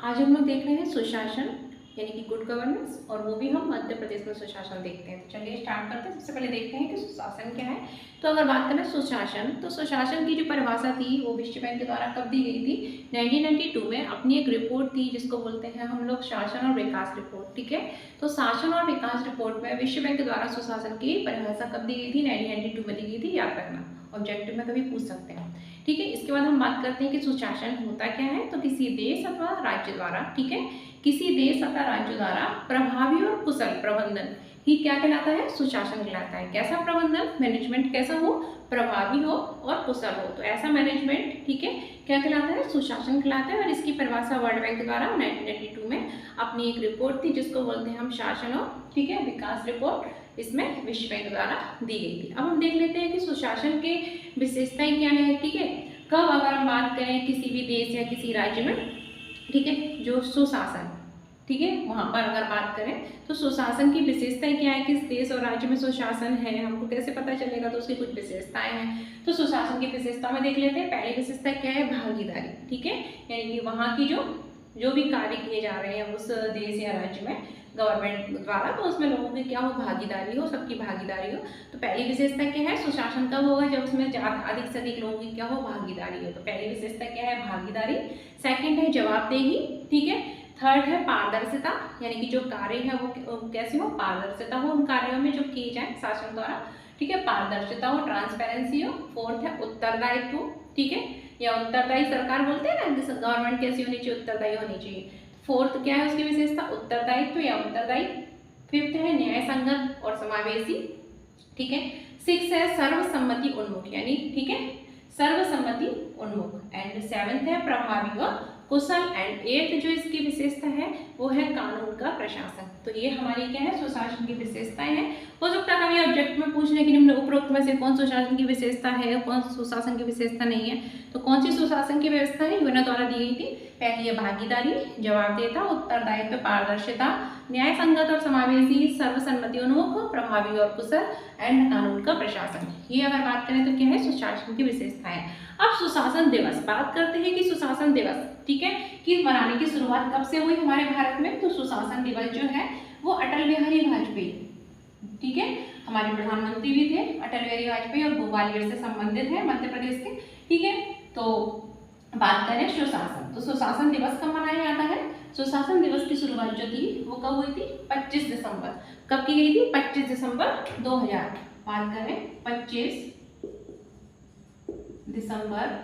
आज हम लोग देख रहे हैं सुशासन यानी कि गुड गवर्नेंस, और वो भी हम मध्य प्रदेश में सुशासन देखते हैं। तो चलिए स्टार्ट करते हैं। सबसे पहले देखते हैं कि सुशासन क्या है। तो अगर बात करें सुशासन, तो सुशासन की जो परिभाषा थी वो विश्व बैंक के द्वारा कब दी गई थी? 1992 में अपनी एक रिपोर्ट थी जिसको बोलते हैं हम लोग शासन और विकास रिपोर्ट। ठीक है, तो शासन और विकास रिपोर्ट में विश्व बैंक के द्वारा सुशासन की परिभाषा कब दी गई थी? 1992 में दी गई थी, याद रखना, ऑब्जेक्टिव में कभी पूछ सकते हैं। ठीक है, इसके बाद हम बात करते हैं कि सुशासन होता क्या है। तो किसी देश अथवा राज्य द्वारा, ठीक है, किसी देश अथवा राज्य द्वारा प्रभावी और कुशल प्रबंधन ही क्या कहलाता है? सुशासन कहलाता है। कैसा प्रबंधन? मैनेजमेंट कैसा हो? प्रभावी हो और कुशल हो, तो ऐसा मैनेजमेंट, ठीक है, क्या कहलाता है? सुशासन कहलाता है। और इसकी परिभाषा वर्ल्ड बैंक द्वारा 1992 में अपनी एक रिपोर्ट थी जिसको बोलते हैं हम शासन और, ठीक है, विकास रिपोर्ट, इसमें विश्व बैंक द्वारा दी गई थी। अब हम देख लेते हैं कि सुशासन के विशेषताएं क्या है। ठीक है, कब अगर हम बात करें किसी भी देश या किसी राज्य में, ठीक है, जो सुशासन, ठीक है, वहां पर अगर बात करें तो सुशासन की विशेषताएं क्या है, किस देश और राज्य में सुशासन है, हमको कैसे पता चलेगा? तो उसकी कुछ विशेषताएं हैं। तो सुशासन की विशेषता में देख लेते हैं। पहली विशेषता क्या है? भागीदारी। ठीक है, यानी कि वहां की जो भी कार्य किए जा रहे हैं उस देश या राज्य में गवर्नमेंट द्वारा, तो उसमें लोगों की क्या हो? भागीदारी हो, सबकी भागीदारी हो। तो पहली विशेषता क्या है? सुशासन कब होगा? जब उसमें अधिक से अधिक लोगों की क्या हो? भागीदारी हो। तो पहली विशेषता क्या है? भागीदारी। सेकंड है जवाबदेही। ठीक है, थर्ड है पारदर्शिता, यानी कि जो कार्य है वो कैसे हो? पारदर्शिता हो उन कार्यों में जो किए जाए शासन द्वारा। ठीक है, पारदर्शिता हो, ट्रांसपेरेंसी हो। फोर्थ है उत्तरदायित्व। ठीक है, या उत्तरदायी सरकार बोलते हैं ना, गवर्नमेंट कैसी होनी चाहिए? उत्तरदायी होनी चाहिए। फोर्थ क्या है उसकी विशेषता? उत्तरदायित्व या उत्तरदायी। फिफ्थ है न्याय संगत और समावेशी। ठीक है, सिक्स है सर्वसम्मति उन्मुख, यानी, ठीक है, सर्वसम्मति उन्मुख। एंड सेवेंथ है प्रभावी व कुशल। एंड एट्थ जो इसकी विशेषता है वो है कानून का प्रशासन। तो ये हमारी क्या है? सुशासन की विशेषताएं हैं। हो सकता है कभी ऑब्जेक्ट में पूछ ले कि निम्न उपरोक्त में से कौन सुशासन की विशेषता है, कौन सुशासन की विशेषता नहीं है। तो कौन सी सुशासन की व्यवस्था है? यूएन द्वारा दी गई थी। पहली है भागीदारी, जवाबदेहिता, उत्तरदायित्व, पारदर्शिता, न्याय संगत और समावेशी, सर्वसम्मति उन्मुख, प्रभावी और कुशल, एंड कानून का प्रशासन। ये अगर बात करें तो क्या है? सुशासन की विशेषताएं। अब सुशासन दिवस बात करते हैं कि सुशासन दिवस, ठीक है, कि मनाने की शुरुआत कब से हुई हमारे भारत में? तो सुशासन दिवस जो है वो अटल बिहारी वाजपेयी, ठीक है, हमारे प्रधानमंत्री भी थे अटल बिहारी वाजपेयी, और ग्वालियर से संबंधित है, मध्य प्रदेश के। ठीक है, तो बात करें सुशासन, तो सुशासन दिवस कब मनाया जाता है? सुशासन दिवस की शुरुआत जो थी वो कब हुई थी? 25 दिसंबर। कब की गई थी? 25 दिसंबर 2000। बात करें 25 दिसंबर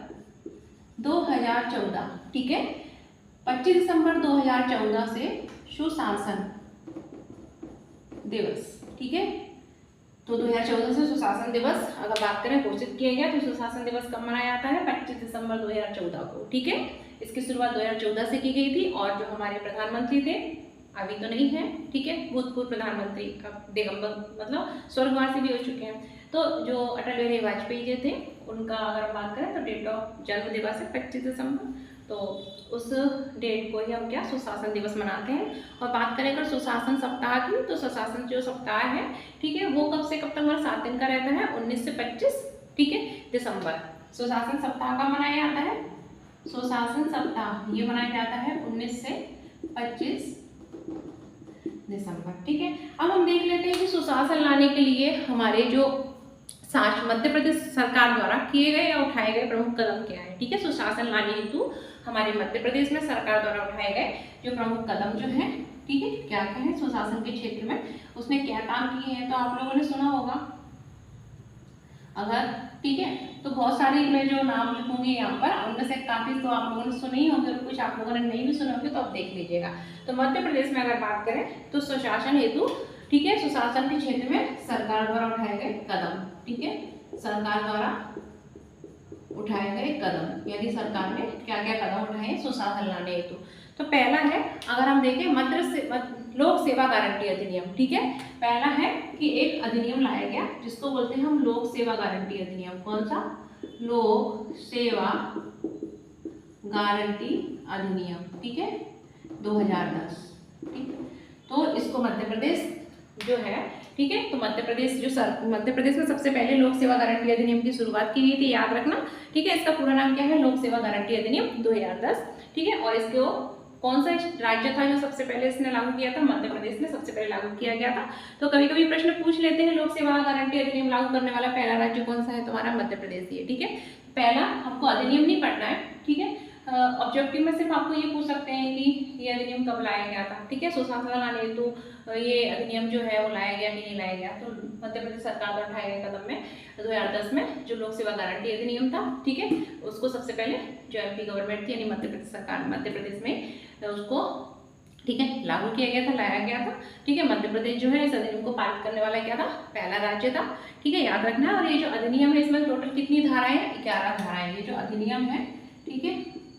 2014। ठीक है, 25 दिसंबर 2014 से सुशासन दिवस, ठीक है, तो 2014 से सुशासन दिवस अगर बात करें घोषित किया गया। तो सुशासन दिवस कब मनाया जाता है? 25 दिसंबर 2014 को। ठीक है, इसकी शुरुआत 2014 से की गई थी, और जो हमारे प्रधानमंत्री थे, अभी तो नहीं है, ठीक है, भूतपूर्व प्रधानमंत्री, अब दिगंबर मतलब स्वर्गवासी भी हो चुके हैं, तो जो अटल बिहारी वाजपेयी जी थे उनका अगर बात करें तो डेट ऑफ जन्म दिवस है 25 दिसंबर। तो उस डेट को ही हम क्या? सुशासन दिवस मनाते हैं। और बात करें अगर सुशासन सप्ताह की, तो सुशासन जो सप्ताह है, ठीक है, वो कब से कब तक हमारा 7 दिन का रहता है? 19 से 25, ठीक है, दिसंबर। सुशासन सप्ताह कब मनाया जाता है? सुशासन सप्ताह ये मनाया जाता है 19 से 25 दिसंबर। ठीक है, अब हम देख लेते हैं कि सुशासन लाने के लिए हमारे जो मध्य प्रदेश सरकार द्वारा किए गए या उठाए गए प्रमुख कदम क्या है। ठीक है, सुशासन लाने हेतु हमारे मध्य प्रदेश में सरकार द्वारा उठाए गए जो प्रमुख कदम जो है, ठीक है, क्या क्या है सुशासन के क्षेत्र में, उसने क्या काम किए हैं, तो आप लोगों ने सुना होगा अगर, ठीक है, तो बहुत सारी मैं जो नाम लिखूंगी यहाँ पर, उनमें से काफी तो आप लोगों ने सुने ही होंगे और कुछ आप लोगों ने नहीं भी सुने होंगे, तो आप देख लीजिएगा। तो मध्य प्रदेश में अगर बात करें तो सुशासन हेतु, ठीक है, सुशासन के क्षेत्र में सरकार द्वारा उठाए गए कदम, ठीक है, सरकार द्वारा उठाए गए कदम, यानी सरकार ने क्या क्या कदम उठाए सुशासन लाने हेतु। तो पहला है, अगर हम देखें लोक सेवा गारंटी अधिनियम। ठीक है, पहला है कि एक अधिनियम लाया गया जिसको बोलते हैं हम लोक सेवा गारंटी अधिनियम। कौन सा? लोक सेवा गारंटी अधिनियम, ठीक है, 2010। ठीक है, तो इसको मध्य प्रदेश जो है, ठीक है, तो मध्य प्रदेश में सबसे पहले लोक सेवा गारंटी अधिनियम की शुरुआत की गई थी, याद रखना। ठीक है, इसका पूरा नाम क्या है? लोक सेवा गारंटी अधिनियम 2010। ठीक है, और इसको कौन सा राज्य था जो सबसे पहले इसने लागू किया था? मध्य प्रदेश ने सबसे पहले लागू किया गया था। तो कभी कभी प्रश्न पूछ लेते हैं, लोक सेवा गारंटी अधिनियम लागू करने वाला पहला राज्य कौन सा है? तुम्हारा मध्य प्रदेश ही है। ठीक है, पहला आपको अधिनियम नहीं पढ़ना है। ठीक है, ऑब्जेक्टिव में सिर्फ आपको ये पूछ सकते हैं कि ये अधिनियम कब लाया गया था। ठीक है, सुशासन लाने हेतु ये अधिनियम जो है वो लाया गया कि नहीं लाया गया। तो मध्य प्रदेश सरकार द्वारा उठाए गए कदम में 2010 में जो लोक सेवा गारंटी अधिनियम था, ठीक है, उसको सबसे पहले जो एमपी गवर्नमेंट थी यानी मध्य प्रदेश सरकार, मध्य प्रदेश में उसको, ठीक है, लागू किया गया था, लाया गया था। ठीक है, मध्य प्रदेश जो है इस अधिनियम को पारित करने वाला क्या था? पहला राज्य था। ठीक है, याद रखना है। और ये जो अधिनियम है इसमें टोटल कितनी धाराएं हैं? 11 धाराएं। ये जो अधिनियम है, ठीक है,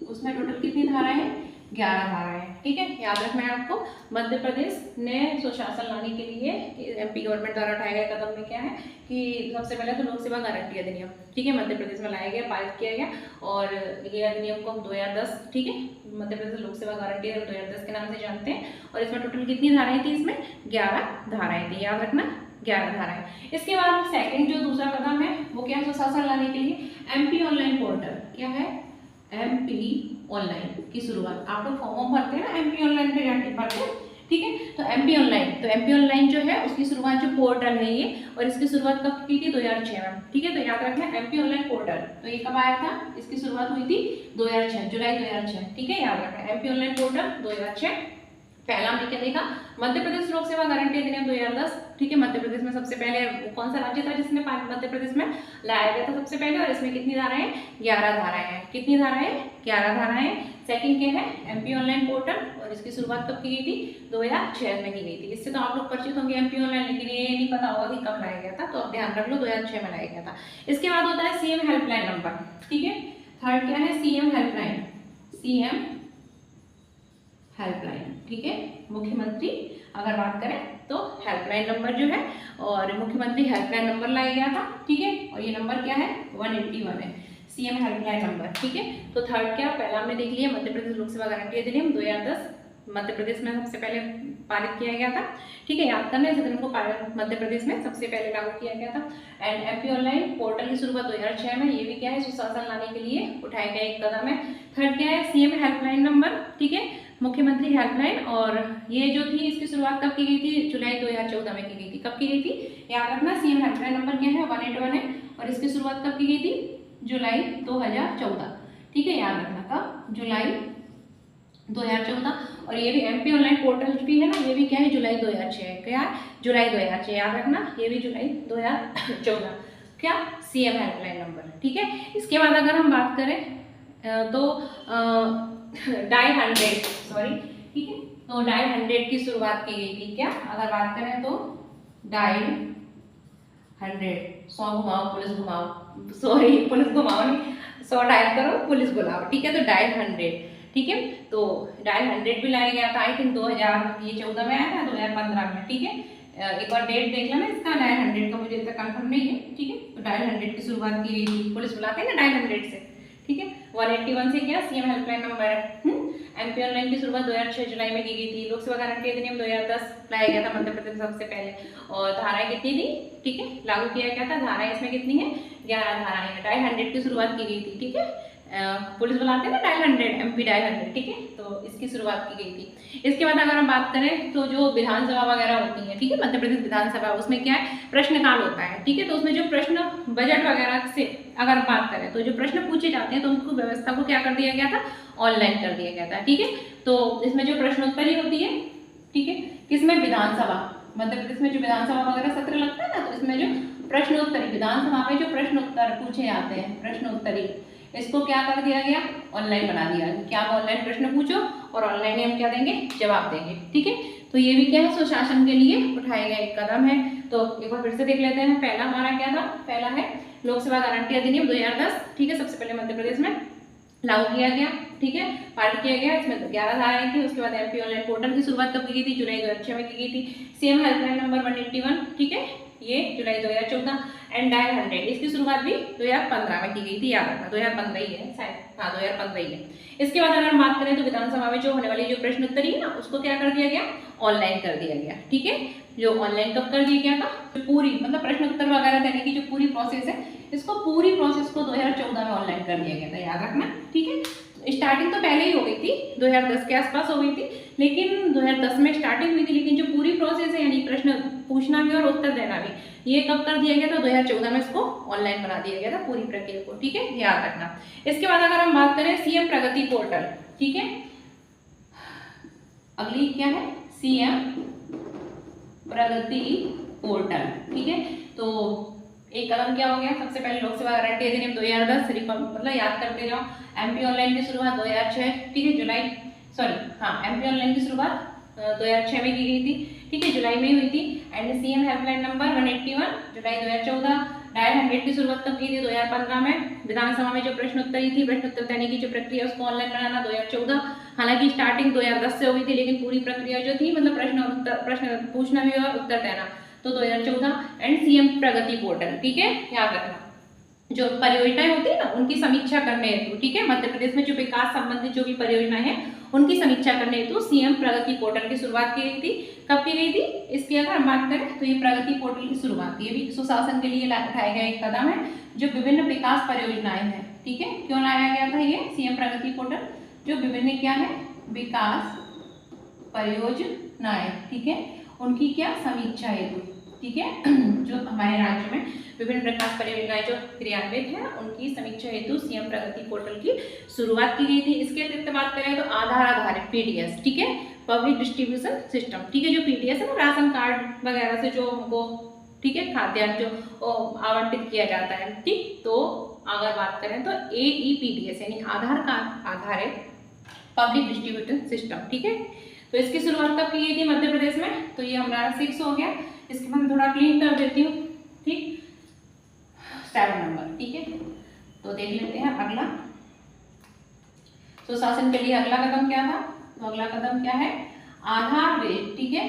उसमें टोटल कितनी धाराएं हैं? 11 धाराएं। ठीक है, याद रखना है आपको। मध्य प्रदेश ने सुशासन लाने के लिए एमपी गवर्नमेंट द्वारा उठाए गए कदम में क्या है कि सबसे पहले तो लोक सेवा गारंटी अधिनियम, ठीक है, मध्य प्रदेश में लाया गया, पारित किया गया। और ये अधिनियम को हम 2010, ठीक है, मध्य प्रदेश लोक सेवा गारंटी अधिनियम 2010 के नाम से जानते हैं। और इसमें टोटल कितनी धाराएं थी? इसमें 11 धाराएं थी। याद रखना, 11 धाराएं। इसके बाद सेकंड जो दूसरा कदम है वो क्या है? सुशासन लाने के लिए एमपी ऑनलाइन पोर्टल। क्या है? एमपी ऑनलाइन की शुरुआत। आप लोग फॉर्म भरते हैं ना, एमपी ऑनलाइन पे जाके भरते हैं। ठीक है, तो एमपी ऑनलाइन, तो एमपी ऑनलाइन जो है उसकी शुरुआत, जो पोर्टल है ये, और इसकी शुरुआत कब की थी? 2006 में। ठीक है, तो याद रखना एमपी ऑनलाइन पोर्टल, तो ये कब आया था? इसकी शुरुआत हुई थी 2006, जुलाई 2006। ठीक है, याद रखना एमपी ऑनलाइन पोर्टल 2006। पहला हमने क्या देखा? मध्य प्रदेश लोक सेवा गारंटी अधिनियम 2010। ठीक है, मध्य प्रदेश में सबसे पहले कौन सा राज्य था जिसने मध्य प्रदेश में लाया गया था सबसे पहले? और इसमें कितनी धाराएं? 11 धाराएं हैं। कितनी धाराएं? 11 धाराएं। सेकंड क्या है? एमपी ऑनलाइन पोर्टल, और इसकी शुरुआत कब की गई थी? 2006 में की गई थी। इससे तो आप लोग परिचित होंगे एमपी ऑनलाइन, लेकिन ये नहीं पता होगा कि कब लाया गया था, तो अब ध्यान रख लो 2006 में लाया गया था। इसके बाद होता है सीएम हेल्पलाइन नंबर। ठीक है, थर्ड क्या है? CM helpline, CM helpline. ठीक है, मुख्यमंत्री अगर बात करें तो हेल्पलाइन नंबर जो है, और मुख्यमंत्री हेल्पलाइन नंबर लाया गया था। ठीक है, और ये नंबर क्या है? 181 है, सीएम हेल्पलाइन नंबर। ठीक है, तो थर्ड क्या? पहला हमने देख लिया मध्य प्रदेश लोक सेवा गारंटी अधिनियम 2010 मध्य प्रदेश में सबसे पहले पारित किया गया था। ठीक है, याद करना है, इस अधिनियम को मध्य प्रदेश में सबसे पहले लागू किया गया था। एंड एमपी ऑनलाइन पोर्टल की शुरुआत 2006 में, ये भी क्या है? सुशासन लाने के लिए उठाया गया एक कदम है। थर्ड क्या है? CM helpline number. ठीक है, मुख्यमंत्री हेल्पलाइन, और ये जो थी इसकी शुरुआत कब की गई थी? जुलाई 2014 में की गई थी। कब की गई थी? याद रखना, सीएम हेल्पलाइन नंबर क्या है? 181 है, और इसकी शुरुआत कब की गई थी? जुलाई 2014। ठीक है, याद रखना कब? जुलाई 2014। और ये भी एमपी ऑनलाइन पोर्टल भी है ना, ये भी क्या है? जुलाई 2006। क्या? जुलाई 2006, याद रखना, ये भी जुलाई 2014। क्या? CM helpline number. ठीक है, इसके बाद अगर हम बात करें तो डायल 100, सॉरी, ठीक है, तो डायल 100 की शुरुआत की गई थी। क्या? अगर बात करें तो डायल 100, 100 घुमाओ पुलिस घुमाओ, सॉरी पुलिस घुमाओ नहीं, 100 डायल करो पुलिस बुलाओ। ठीक है, तो डायल 100। ठीक है, तो डायल 100 भी लाया गया था, आई थिंक 2014 में आया था, 2015 में। ठीक है, एक बार डेट देख लेना इसका, डायल 100 का मुझे इतना कंफर्म नहीं है। ठीक है, तो डायल 100 की शुरुआत की गई थी, पुलिस बुलाते हैं ना डायल 100 से। ठीक है, 181 से क्या? सीएम हेल्पलाइन नंबर है। एमपी ऑनलाइन की शुरुआत 2006 जुलाई में की गई थी। लोक सेवा गारंटी अधिनियम 2010 लाया गया था मध्य प्रदेश सबसे पहले, और धाराएं कितनी थी? ठीक है, लागू किया गया था। धाराएं इसमें कितनी है? 11 धाराएं। डायल 100 की शुरुआत की गई थी। ठीक है, पुलिस बुलाते हैं ना डायल 100, एमपी डायल 100। ठीक है, तो इसकी शुरुआत की गई थी। इसके बाद अगर हम बात करें तो जो विधानसभा वगैरह होती है, ठीक है, मध्य प्रदेश विधानसभा, उसमें क्या है? प्रश्नकाल होता है। ठीक है, तो उसमें जो प्रश्न बजट वगैरह से अगर बात करें तो जो प्रश्न पूछे जाते हैं तो उनको व्यवस्था को क्या कर दिया गया था? ऑनलाइन कर दिया गया था। ठीक है, तो इसमें जो प्रश्नोत्तरी होती है, ठीक है, किसमें? विधानसभा, मध्य प्रदेश में जो विधानसभा वगैरह सत्र लगता है ना, तो इसमें जो प्रश्नोत्तरी, विधानसभा में जो प्रश्नोत्तर पूछे जाते हैं, प्रश्नोत्तरी, इसको क्या कर दिया गया? ऑनलाइन बना दिया। क्या? ऑनलाइन प्रश्न पूछो और ऑनलाइन ही हम क्या देंगे? जवाब देंगे। ठीक है, तो ये भी क्या है? सुशासन के लिए उठाया गया एक कदम है। तो एक बार फिर से देख लेते हैं। पहला हमारा क्या था? पहला है लोक सेवा गारंटी अधिनियम 2010। ठीक है, सबसे पहले मध्य प्रदेश में लागू किया गया। ठीक है, पारित किया गया। इसमें 11 धाराएं थी। उसके बाद एमपी ऑनलाइन पोर्टल की शुरुआत कब की गई थी? जुलाई 2006 में की गई थी। सीएम हेल्पलाइन नंबर 181, ठीक है, ये जुलाई 2014। एंड डायल 100, इसकी शुरुआत भी 2015 में की गई थी। याद रखना 2015 ही है शायद, हाँ 2015 ही है। इसके बाद अगर हम बात करें तो विधानसभा में जो होने वाली जो प्रश्नोत्तरी है ना, उसको क्या कर दिया गया? ऑनलाइन कर दिया गया। ठीक है, जो ऑनलाइन कब कर दिया गया था? जो पूरी मतलब प्रश्नोत्तर वगैरह देने की जो पूरी प्रोसेस है, इसको पूरी प्रोसेस को 2014 में ऑनलाइन कर दिया गया था। याद रखना, ठीक है। स्टार्टिंग तो पहले ही हो गई थी, 2010 के आसपास हो गई थी, लेकिन 2010 में स्टार्टिंग हुई थी, लेकिन जो पूरी प्रोसेस है यानी प्रश्न पूछना भी और उत्तर देना भी, ये कब कर दिया गया था? 2014 में इसको ऑनलाइन बना दिया गया था पूरी प्रक्रिया को, ठीक है, याद रखना। इसके बाद अगर हम बात करें सीएम प्रगति पोर्टल, ठीक है, अगली क्या है? सीएम प्रगति पोर्टल, ठीक है। तो एक कदम क्या हो गया? सबसे पहले लोक सेवा गारंटी अधिनियम 2010 मतलब याद करते जाओ। एमपी ऑनलाइन की शुरुआत 2006, ठीक है, एमपी ऑनलाइन की शुरुआत 2006 में की गई थी, ठीक है, जुलाई में हुई थी। And CM helpline number 181 July 2014। Dial 100 की शुरुआत कब की थी? 2015 में। विधानसभा में जो प्रश्नोत्तरी थी, प्रश्नोत्तर देने की जो प्रक्रिया उसको ऑनलाइन बनाना 2014। हालांकि स्टार्टिंग 2010 से हो गई थी, लेकिन पूरी प्रक्रिया जो थी मतलब प्रश्न पूछना भी और उत्तर देना तो 2014। एंड सीएम प्रगति पोर्टल, ठीक है, याद रखना। जो परियोजनाएं होती है ना उनकी समीक्षा करने हेतु, ठीक है, मध्य प्रदेश में जो विकास संबंधित जो भी परियोजनाएं हैं उनकी समीक्षा करने हेतु सीएम प्रगति पोर्टल की शुरुआत की गई थी। कब की गई थी? इसकी अगर हम बात करें तो ये प्रगति पोर्टल की शुरुआत, ये भी सुशासन के लिए उठाया गया एक कदम है, जो विभिन्न विकास परियोजनाएं हैं, ठीक है। क्यों लाया गया था ये सीएम प्रगति पोर्टल? जो विभिन्न क्या है? विकास परियोजनाएं, ठीक है, उनकी क्या समीक्षा हेतु, ठीक है, जो हमारे राज्य में विभिन्न विकास परियोजनाएं जो क्रियान्वित है उनकी समीक्षा हेतु सीएम प्रगति पोर्टल की शुरुआत की गई थी। इसके अतिरिक्त बात करें तो आधार आधारित पीडीएस, ठीक है, पब्लिक डिस्ट्रीब्यूशन सिस्टम, ठीक है, जो पीडीएस है ना राशन कार्ड वगैरह से जो हमको, ठीक है, खाद्यान्न जो आवंटित किया जाता है, ठीक, तो अगर बात करें तो AEPDS यानी आधार कार्ड आधारित पब्लिक डिस्ट्रीब्यूशन सिस्टम, ठीक है। तो इसकी शुरुआत कब की गई थी मध्य प्रदेश में? तो ये हमारा 6 हो गया। इसके बाद थोड़ा क्लीन कर देती हूँ, ठीक, 7 नंबर, ठीक है। तो देख लेते हैं अगला सुशासन के लिए अगला कदम क्या था? तो अगला कदम क्या है? आधार बेस्ड, ठीक है,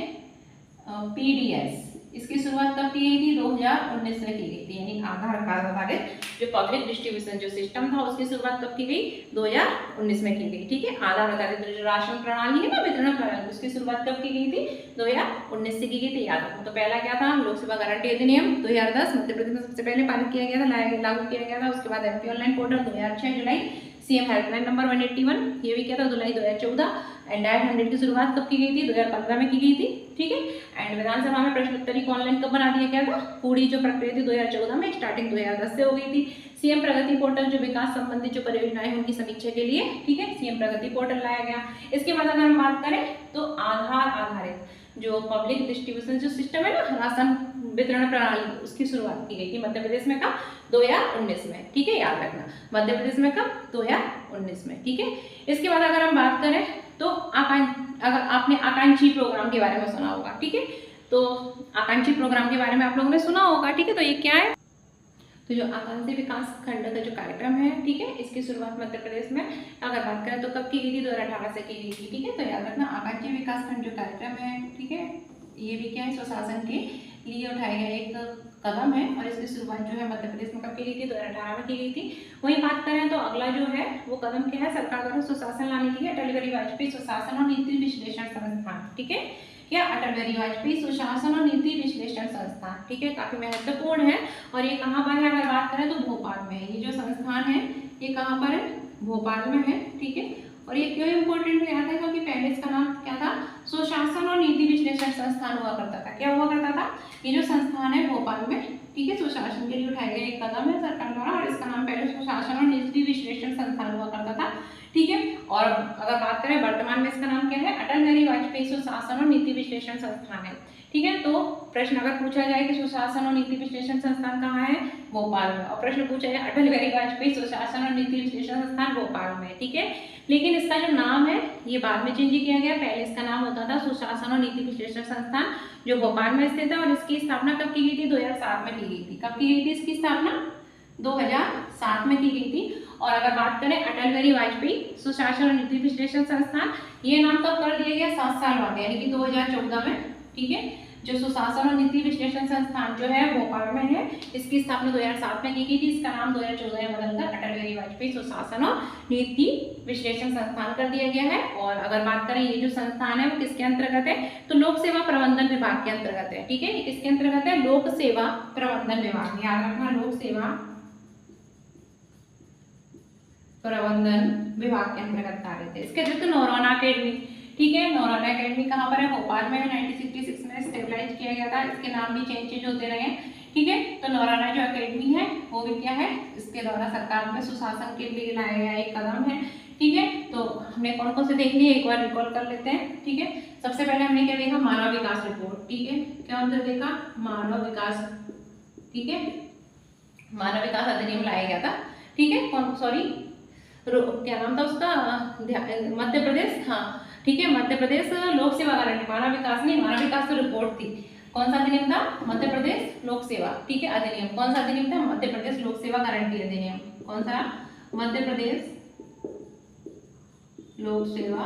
पीडीएस, इसकी शुरुआत कब की गई थी? 2019 में की गई थी, यानी आधार कार्ड आधारित जो पब्लिक डिस्ट्रीब्यूशन जो सिस्टम था उसकी शुरुआत कब की गई? 2019 में की गई, ठीक है। आधार आधारित जो राशन प्रणाली है ना, वितरण प्रणाली, उसकी शुरुआत कब की गई थी? 2019 से की गई थी, याद रखो। तो पहला क्या था? लोक सेवा गारंटी अधिनियम 2010 मध्य प्रदेश में सबसे पहले पारित किया गया था, लागू किया गया था। उसके बाद एमपी ऑनलाइन पोर्टल 2006 जुलाई, सीएम हेल्पलाइन नंबर 181, ये भी क्या था? जुलाई 2014। एंड डायल 100 की शुरुआत कब की गई थी? 2015 में की गई थी, ठीक है। एंड विधानसभा में प्रश्नोत्तरी को ऑनलाइन कब बना दिया गया था? पूरी जो प्रक्रिया थी 2014 में, स्टार्टिंग 2010 से हो गई थी। सीएम प्रगति पोर्टल जो विकास संबंधित जो परियोजनाएं हैं उनकी समीक्षा के लिए, ठीक है, सीएम प्रगति पोर्टल लाया गया। इसके बाद अगर हम बात करें तो आधार आधारित जो पब्लिक डिस्ट्रीब्यूशन जो सिस्टम है ना, राशन वितरण प्रणाली, उसकी शुरुआत की गई थी मध्य प्रदेश में कब? 2019 में, ठीक है, याद रखना। मध्य प्रदेश में कब? 2019 में, ठीक है। इसके बाद अगर हम बात करें तो अगर आपने आकांक्षी प्रोग्राम के बारे में सुना होगा, ठीक है, तो आकांक्षी प्रोग्राम के बारे में आप लोगों ने सुना होगा, ठीक है। तो ये क्या है? तो जो आकांक्षी विकास खंड का जो कार्यक्रम है, ठीक है, इसकी शुरुआत मध्य प्रदेश में अगर बात करें तो कब की गई थी? 2018 से की गई थी, ठीक है। तो याद रखना आकांक्षी विकास खंड जो कार्यक्रम है, ठीक है, ये भी क्या है? स्वशासन के लिए उठाया गया एक कदम है, और इसकी शुरुआत जो है मध्य प्रदेश में कब की गई थी? 2018 में की गई थी। वही बात करें तो अगला जो है वो कदम क्या है? सरकार द्वारा सुशासन लाने के लिए अटल बिहारी वाजपेयी सुशासन और नीति विश्लेषण संस्थान, ठीक है, क्या? अटल बिहारी वाजपेयी सुशासन और नीति विश्लेषण संस्थान, ठीक है, काफी महत्वपूर्ण है। और ये कहाँ पर है? अगर बात करें तो भोपाल में है। ये जो संस्थान है ये कहाँ पर है? भोपाल में है, ठीक है। और ये क्यों इम्पोर्टेंट है? याद है क्योंकि पहले इसका नाम क्या था? सुशासन और नीति विश्लेषण संस्थान हुआ करता था। क्या हुआ करता था? ये जो संस्थान है भोपाल में, ठीक है, सुशासन के लिए उठाया गया एक कदम है सरकार द्वारा, और इसका नाम पहले सुशासन और नीति विश्लेषण संस्थान हुआ करता था, ठीक है। और अगर बात करें वर्तमान में इसका नाम क्या है? अटल बिहारी वाजपेयी सुशासन और नीति विश्लेषण संस्थान है, ठीक है। तो प्रश्न अगर पूछा जाए कि सुशासन और नीति विश्लेषण संस्थान कहाँ है? भोपाल में। और प्रश्न पूछा जाए अटल बिहारी वाजपेयी सुशासन और नीति विश्लेषण संस्थान भोपाल में, ठीक है। लेकिन इसका जो नाम है ये बाद में चेंज किया गया। पहले इसका नाम होता था सुशासन और नीति विश्लेषण संस्थान, जो भोपाल में स्थित है। और इसकी स्थापना कब की गई थी? 2007 में की गई थी। कब की गई थी इसकी स्थापना? 2007 में की गई थी। और अगर बात करें अटल बिहारी वाजपेयी सुशासन और नीति विश्लेषण संस्थान, ये नाम कब कर दिया गया? 7 साल बाद, यानी कि 2014 में, ठीक है। जो सुशासन और नीति विश्लेषण संस्थान जो है भोपाल में है, इसकी स्थापना 2007 में की गई थी। इसका नाम 2014 में बदलकर अटल बिहारी वाजपेयी सुशासन और नीति विश्लेषण संस्थान कर दिया गया है। और अगर बात करें ये जो संस्थान है वो किसके अंतर्गत है? तो लोक सेवा प्रबंधन विभाग के अंतर्गत है, ठीक है। ये किसके अंतर्गत है? लोक सेवा प्रबंधन विभाग, याद रखना, लोक सेवा प्रबंधन विभाग के अंतर्गत कार्य थे। इसके अतिरिक्त नौराना अकेडमी, ठीक है, नौराना अकेडमी कहाँ पर है, भोपाल में 1966 में स्टेबलाइज किया गया था। इसके नाम भी चेंज होते रहे हैं, ठीक है। तो नौराना जो अकेडमी है वो भी क्या है, इसके द्वारा सरकार में सुशासन के लिए लाया गया एक कदम है, ठीक है। तो हमने कौन कौन से देख लिए, एक बार रिकॉल कर लेते हैं, ठीक है। सबसे पहले हमने क्या देखा, मानव विकास रिपोर्ट, ठीक है, क्या हमने देखा, मानव विकास, ठीक है, मानव विकास अधिनियम लाया गया था, ठीक है। कौन, सॉरी, क्या नाम था उसका, मध्य प्रदेश, हाँ ठीक है, मध्य प्रदेश लोक सेवा गारंटी, मानव विकास नहीं, मानव विकास तो रिपोर्ट थी। कौन सा अधिनियम था, मध्य प्रदेश लोक सेवा, ठीक है, अधिनियम। कौन सा अधिनियम था, मध्य प्रदेश लोक सेवा गारंटी अधिनियम। कौन सा, मध्य प्रदेश लोक सेवा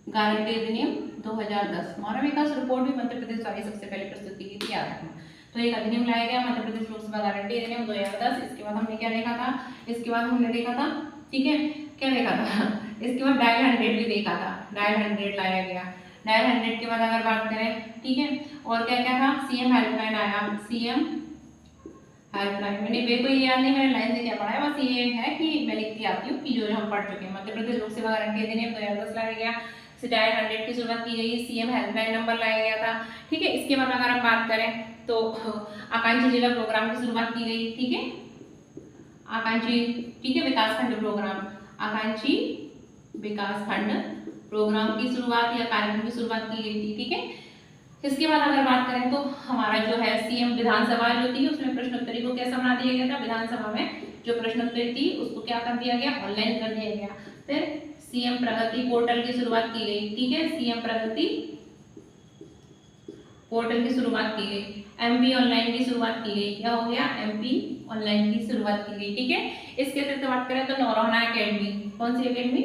गारंटी अधिनियम 2010। मानव विकास रिपोर्ट भी मध्य प्रदेश द्वारा सबसे पहले प्रस्तुत की गई थी, याद रखना। तो एक अधिनियम लाया गया मध्य प्रदेश लोक सेवा गारंटी अधिनियम 2010। इसके बाद हमने क्या देखा था, इसके बाद हमने देखा था, ठीक है, क्या देखा था, इसके बाद डायल 100 भी देखा था, डायल 100 लाया गया। डायल 100 के बाद अगर बात करें, ठीक है, और क्या क्या था, सीएम हेल्पलाइन आया, सीएम हेल्पलाइन। मैंने वे कोई याद नहीं, मैंने लाइन से क्या पढ़ा है, बस ये है कि मैं लिखती आती हूँ कि जो हम पढ़ चुके हैं। मध्य प्रदेश लोक सेवा गारंटी अधिनियम 2010 लाया गया, डायल 100 की शुरुआत की गई, सीएम हेल्पलाइन नंबर लाया गया था, ठीक है। इसके बाद अगर हम बात करें तो आकांक्षी जिला प्रोग्राम की शुरुआत की गई, ठीक है, आकांक्षी, ठीक है, विकास खंड प्रोग्राम, आकांक्षी विकास खंड प्रोग्राम की शुरुआत या कार्यक्रम की शुरुआत की गई थी, ठीक है। इसके बाद अगर बात करें तो हमारा जो है सीएम विधानसभा जो थी उसमें प्रश्नोत्तरी को कैसा बना दिया गया था, विधानसभा में जो प्रश्नोत्तरी थी उसको क्या कर दिया गया, ऑनलाइन कर दिया गया। फिर सीएम प्रगति पोर्टल की शुरुआत की गई, ठीक है, सीएम प्रगति पोर्टल की शुरुआत की गई। एमपी ऑनलाइन की शुरुआत की गई, क्या हो गया, एमपी ऑनलाइन की शुरुआत की गई, ठीक है। इसके अतिरिक्त बात करें तो नौराना अकेडमी, कौन सी अकेडमी,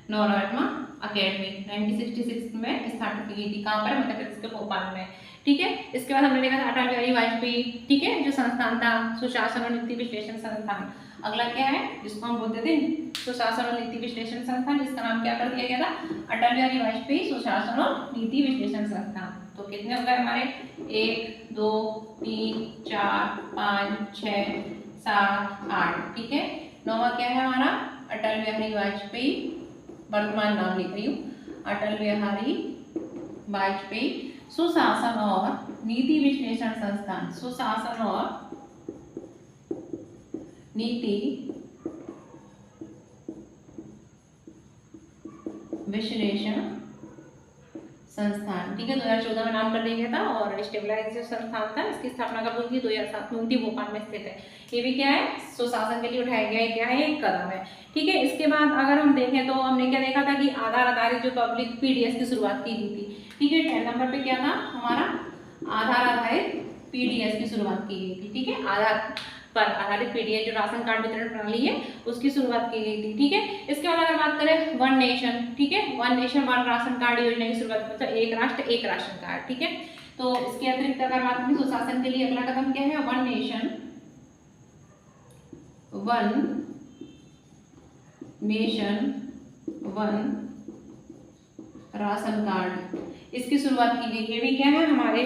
नौराना अकेडमी 1966 में स्थापित की गई थी, कहाँ पर, मध्य प्रदेश के भोपाल में, ठीक है। इसके बाद हमने देखा था अटल बिहारी वाजपेयी, ठीक है, जो संस्थान था सुशासन और नीति विश्लेषण संस्थान। अगला क्या है, जिसको हम बोलते थे सुशासन और नीति विश्लेषण संस्थान, जिसका नाम क्या कर दिया गया था, अटल बिहारी वाजपेयी सुशासन और नीति विश्लेषण संस्थान। तो कितने हो गए हमारे, 1 2 3 4 5 6 7 8, ठीक है। 9वां क्या है हमारा, अटल बिहारी वाजपेयी, वर्तमान नाम लिख रही हूँ, अटल बिहारी वाजपेयी सुशासन और नीति विश्लेषण संस्थान, सुशासन और नीति विश्लेषण संस्थान, ठीक है, 2014 में नाम कर दिया गया था और स्टेबलाइजेशन संस्थान था। इसकी स्थापना कब हुई थी, 2007 में हुई थी, भोपाल में स्थित है। ये भी क्या है, सुशासन के लिए उठाया गया है, क्या है, एक कदम है, ठीक है। इसके बाद अगर हम देखें तो हमने क्या देखा था कि आधार आधारित जो पब्लिक पीडीएस की शुरुआत की गई थी, ठीक है। 10 नंबर पे क्या था हमारा, आधार आधारित पीडीएस की शुरुआत की गई थी, ठीक है, आधार पर आधारित पीडीएस जो राशन कार्ड वितरण प्रणाली है उसकी शुरुआत की गई थी, ठीक है। इसके बाद अगर बात करें वन नेशन, ठीक है, one nation one ration card योजना की शुरुआत, मतलब एक राष्ट्र एक राशन कार्ड, ठीक है। तो इसके अतिरिक्त अगर बात करें सुशासन के लिए अगला कदम क्या है, one nation one ration card, इसकी शुरुआत की गई। ये भी क्या है हमारे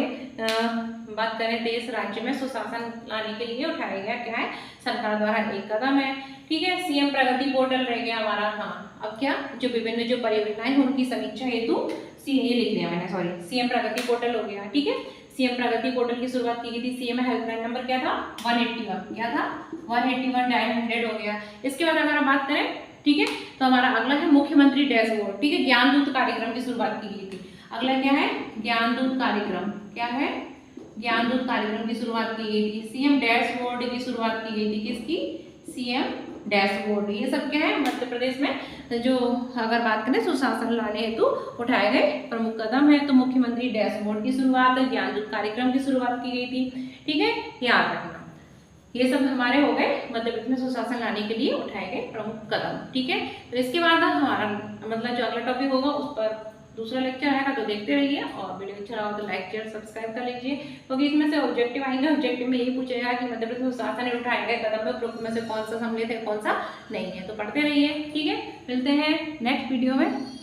बात करें देश राज्य में सुशासन लाने के लिए उठाया गया क्या है, सरकार द्वारा एक कदम है, ठीक है। सीएम प्रगति पोर्टल रह गया हमारा, हाँ अब क्या, जो विभिन्न जो परियोजनाएं हैं उनकी समीक्षा हेतु ये लिख लिया मैंने, सॉरी, सीएम प्रगति पोर्टल हो गया, ठीक है। सीएम प्रगति पोर्टल की शुरुआत की गई थी, सीएम हेल्पलाइन नंबर क्या था, 181, क्या था, 181 डायल 100 हो गया। इसके बाद अगर हम बात करें, ठीक है, तो हमारा अगला है मुख्यमंत्री डैशबोर्ड, ठीक है, ज्ञान दूत कार्यक्रम की शुरुआत की गई थी। अगला क्या है, ज्ञान दूत कार्यक्रम, क्या है, ज्ञान दूत कार्यक्रम की शुरुआत की गई थी। सीएम डैशबोर्ड की शुरुआत की गई थी, किसकी, सीएम डैशबोर्ड। ये सब क्या है मध्य प्रदेश में जो अगर बात करें सुशासन लाने हेतु उठाए गए प्रमुख कदम है। तो मुख्यमंत्री डैशबोर्ड की शुरुआत, ज्ञान दूत कार्यक्रम की शुरुआत की गई थी, ठीक है, याद रखना। ये सब हमारे हो गए मध्य प्रदेश में सुशासन लाने के लिए उठाए गए प्रमुख कदम, ठीक है। तो इसके बाद हमारा मतलब जो अगला टॉपिक होगा उस पर दूसरा लेक्चर आएगा, तो देखते रहिए और वीडियो अच्छा लगा तो लाइक शेयर सब्सक्राइब कर लीजिए, क्योंकि इसमें से ऑब्जेक्टिव आएंगे। ऑब्जेक्टिव में यही पूछेगा कि मध्य प्रदेश सुशासन ने उठाए गए कदम में उपरोक्त में से कौन सा सम्मिलित है कौन सा नहीं है। तो पढ़ते रहिए, ठीक है, मिलते हैं नेक्स्ट वीडियो में।